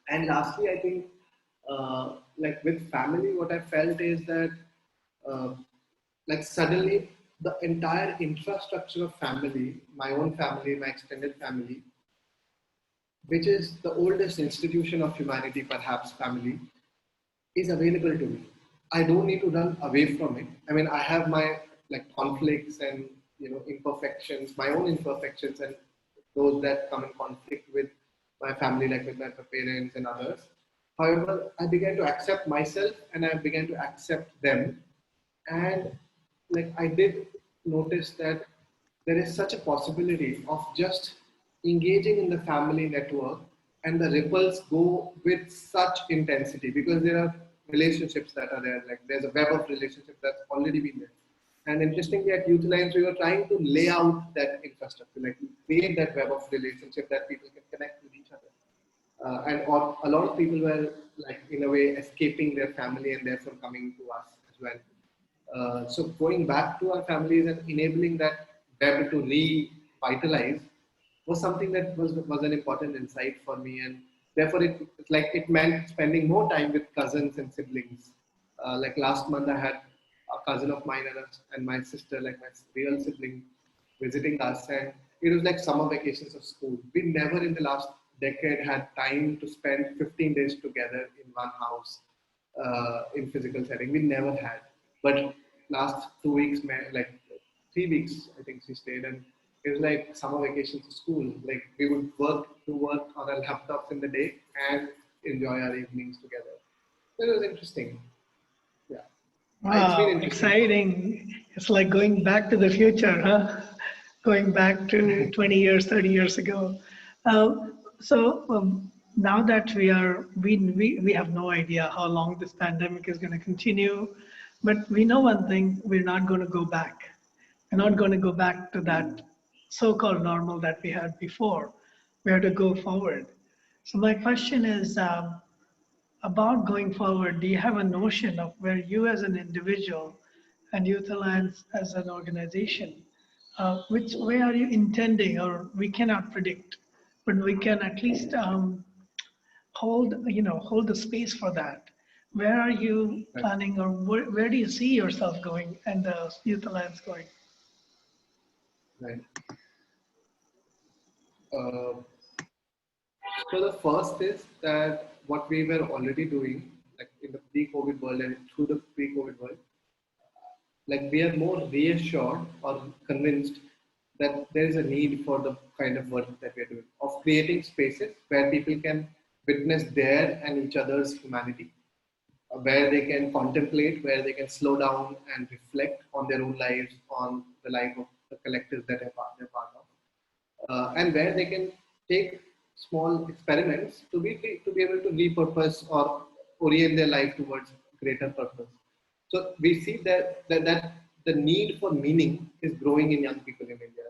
And lastly, I think, like with family, what I felt is that, like, suddenly the entire infrastructure of family, my own family, my extended family, which is the oldest institution of humanity, perhaps family, is available to me. I don't need to run away from it. I mean, I have my, like, conflicts and, imperfections, my own imperfections, and those that come in conflict with my family, like with my parents and others. However, I began to accept myself and I began to accept them. And, like, I did notice that there is such a possibility of just engaging in the family network and the ripples go with such intensity because there are relationships that are there. Like there's a web of relationships that's already been there. And interestingly, at Youth Alliance, we were trying to lay out that infrastructure, like create that web of relationship that people can connect with each other. A lot of people were like in a way escaping their family and therefore coming to us as well. So going back to our families and enabling that web to revitalize was something that was an important insight for me, and therefore it meant spending more time with cousins and siblings. Like last month, I had a cousin of mine and my sister, like my real sibling, visiting us, and it was like summer vacations of school. We never in the last decade had time to spend 15 days together in one house in physical setting. We never had. But last 2 weeks, like 3 weeks, I think she stayed, and it was like summer vacations of school. Like we would work on our laptops in the day and enjoy our evenings together. It was interesting. Yeah. Wow, exciting. It's like going back to the future, huh? Going back to 20 years, 30 years ago. Now that we have no idea how long this pandemic is going to continue, but we know one thing, we're not going to go back. We're not going to go back to that so-called normal that we had before. We have to go forward. So my question is, about going forward, do you have a notion of where you as an individual and Youth Alliance as an organization, which way are you intending, or we cannot predict, but we can at least hold the space for that. Where are you planning, or where do you see yourself going and the Youth Alliance going? Right. So the first is that what we were already doing, like in the pre-COVID world and through the pre-COVID world, like we are more reassured or convinced that there is a need for the kind of work that we are doing, of creating spaces where people can witness their and each other's humanity, where they can contemplate, where they can slow down and reflect on their own lives, on the life of the collective that they're part of, and where they can take small experiments to be able to repurpose or orient their life towards greater purpose. So we see that the need for meaning is growing in young people in India.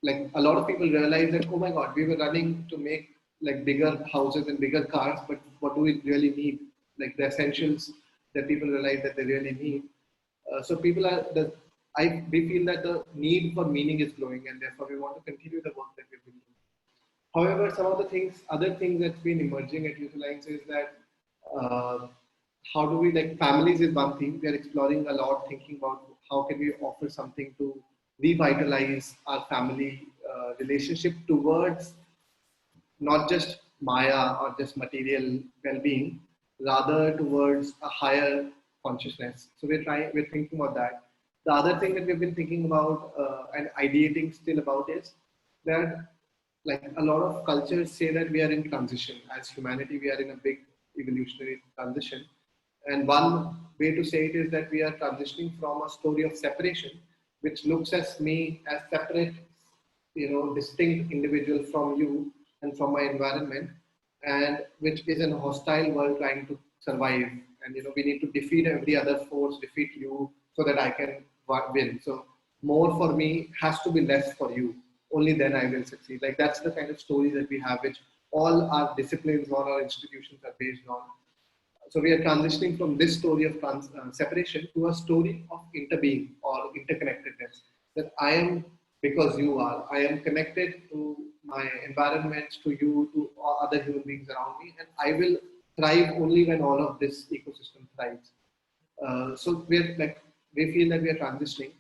Like a lot of people realize that, oh my God, we were running to make like bigger houses and bigger cars, but what do we really need? Like the essentials that people realize that they really need. We feel that the need for meaning is growing, and therefore we want to continue the work that we've been doing. However, some of the other things that's been emerging at Youth Alliance is that how do we, like families is one thing. We are exploring a lot, thinking about how can we offer something to revitalize our family relationship towards not just Maya or just material well-being, rather towards a higher consciousness. So we're thinking about that. The other thing that we've been thinking about and ideating still about is that, like a lot of cultures say that we are in transition. As humanity, we are in a big evolutionary transition. And one way to say it is that we are transitioning from a story of separation, which looks at me as separate, distinct individual from you and from my environment, and which is in a hostile world trying to survive. And we need to defeat every other force, defeat you, so that I can win. So more for me has to be less for you. Only then I will succeed. Like that's the kind of story that we have, which all our disciplines, all our institutions are based on. So we are transitioning from this story of separation to a story of interbeing or interconnectedness. That I am because you are. I am connected to my environment, to you, to other human beings around me, and I will thrive only when all of this ecosystem thrives. So we feel that we are transitioning.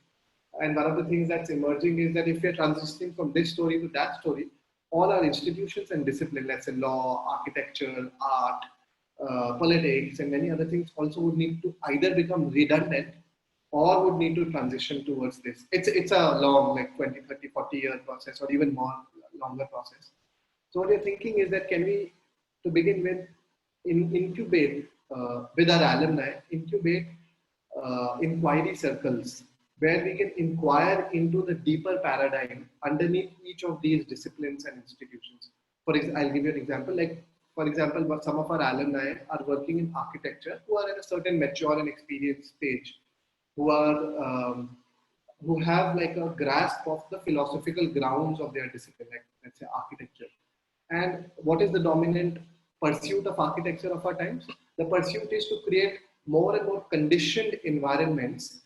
And one of the things that's emerging is that if we are transitioning from this story to that story, all our institutions and discipline, let's say law, architecture, art, politics, and many other things also would need to either become redundant or would need to transition towards this. It's a long, like 20, 30, 40 year process, or even more longer process. So what we're thinking is that can we, to begin with, incubate with our alumni, incubate inquiry circles where we can inquire into the deeper paradigm underneath each of these disciplines and institutions. I'll give you an example. Like, for example, some of our alumni are working in architecture who are at a certain mature and experienced stage, who are who have like a grasp of the philosophical grounds of their discipline, like let's say architecture. And what is the dominant pursuit of architecture of our times? The pursuit is to create more and more conditioned environments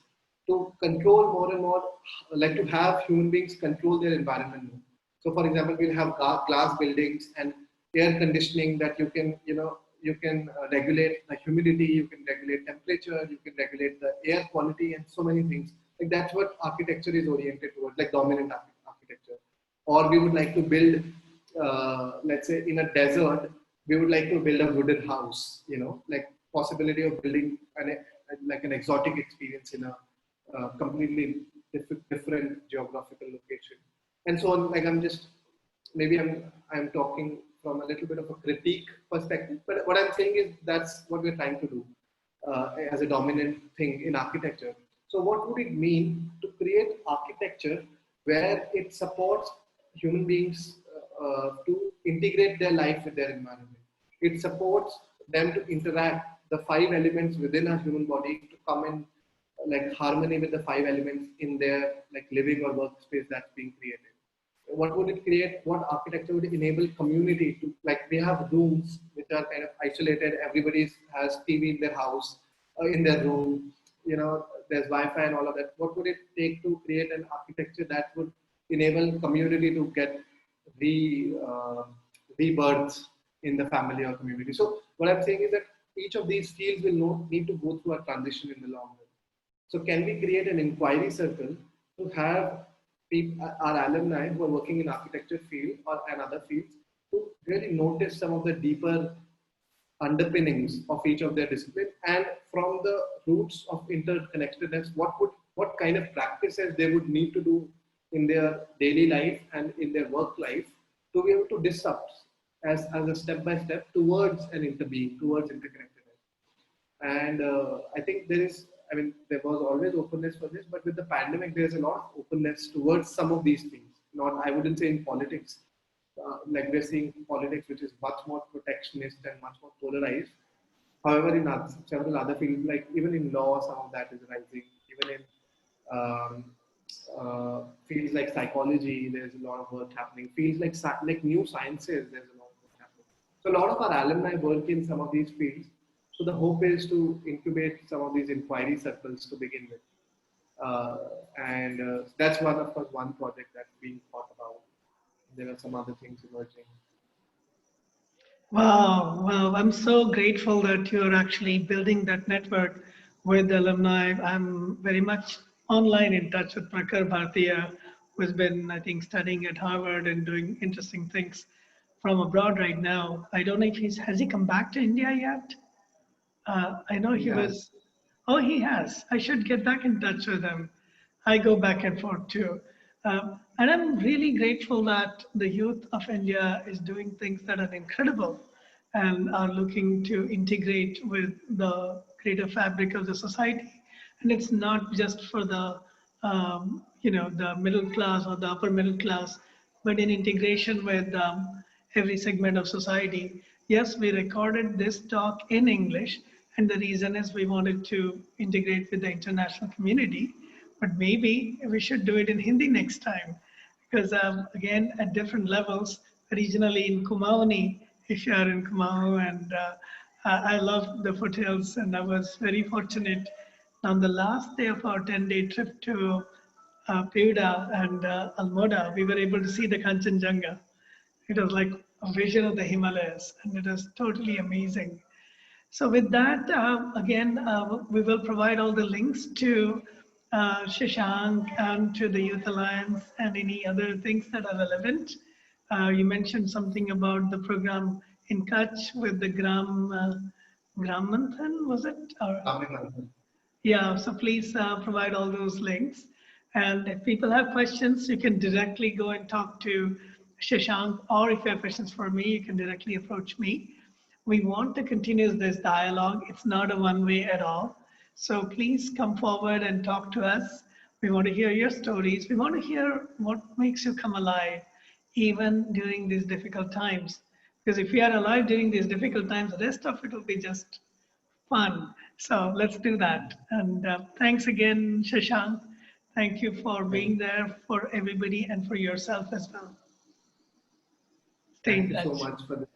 to control more and more, like to have human beings control their environment more. So for example, we'll have glass buildings and air conditioning that you can, regulate the humidity, you can regulate temperature, you can regulate the air quality and so many things. Like that's what architecture is oriented towards, like dominant architecture. Or we would like to build, let's say in a desert, we would like to build a wooden house, like possibility of building an exotic experience in a completely different geographical location. And so on, like I'm talking from a little bit of a critique perspective, but what I'm saying is that's what we're trying to do as a dominant thing in architecture. So what would it mean to create architecture where it supports human beings to integrate their life with their environment? It supports them to interact the 5 elements within a human body to come in like harmony with the 5 elements in their like living or workspace that's being created. What would it create? What architecture would enable community to, like we have rooms which are kind of isolated, everybody has TV in their house, in their room, there's Wi-Fi and all of that. What would it take to create an architecture that would enable community to get rebirth in the family or community? So what I'm saying is that each of these fields will need to go through a transition in the long run. So can we create an inquiry circle to have our alumni who are working in architecture field and other fields to really notice some of the deeper underpinnings of each of their discipline, and from the roots of interconnectedness, what kind of practices they would need to do in their daily life and in their work life to be able to disrupt as a step-by-step towards an interbeing, towards interconnectedness. And I think there was always openness for this, but with the pandemic, there's a lot of openness towards some of these things. I wouldn't say in politics, like we're seeing politics, which is much more protectionist and much more polarized. However, in several other fields, like even in law, some of that is rising. Even in fields like psychology, there's a lot of work happening. Fields like new sciences, there's a lot of work happening. So a lot of our alumni work in some of these fields. So the hope is to incubate some of these inquiry circles to begin with. And that's one project that's being thought about. There are some other things emerging. Wow, I'm so grateful that you're actually building that network with alumni. I'm very much online in touch with Prakhar Bhartiya, who's been, I think, studying at Harvard and doing interesting things from abroad right now. I don't know if has he come back to India yet? I know he was. Oh, he has. I should get back in touch with him. I go back and forth too. And I'm really grateful that the youth of India is doing things that are incredible and are looking to integrate with the greater fabric of the society. And it's not just for the, the middle class or the upper middle class, but in integration with every segment of society. Yes, we recorded this talk in English, and the reason is we wanted to integrate with the international community. But maybe we should do it in Hindi next time, because again, at different levels, regionally in Kumaoni, if you are in Kumaon, and I love the foothills, and I was very fortunate on the last day of our 10-day trip to Peuda and Almoda, we were able to see the Kanchenjunga. It was like a vision of the Himalayas, and it was totally amazing. So with that, again, we will provide all the links to Shashank and to the Youth Alliance and any other things that are relevant. You mentioned something about the program in Kutch with the Gram Manthan, was it? Yeah, so please provide all those links. And if people have questions, you can directly go and talk to Shashank, or if you have questions for me, you can directly approach me. We want to continue this dialogue. It's not a one-way at all. So please come forward and talk to us. We want to hear your stories. We want to hear what makes you come alive, even during these difficult times. Because if we are alive during these difficult times, the rest of it will be just fun. So let's do that. And thanks again, Shashank. Thank you for being there for everybody and for yourself as well. Stay in touch. Thank you so much for this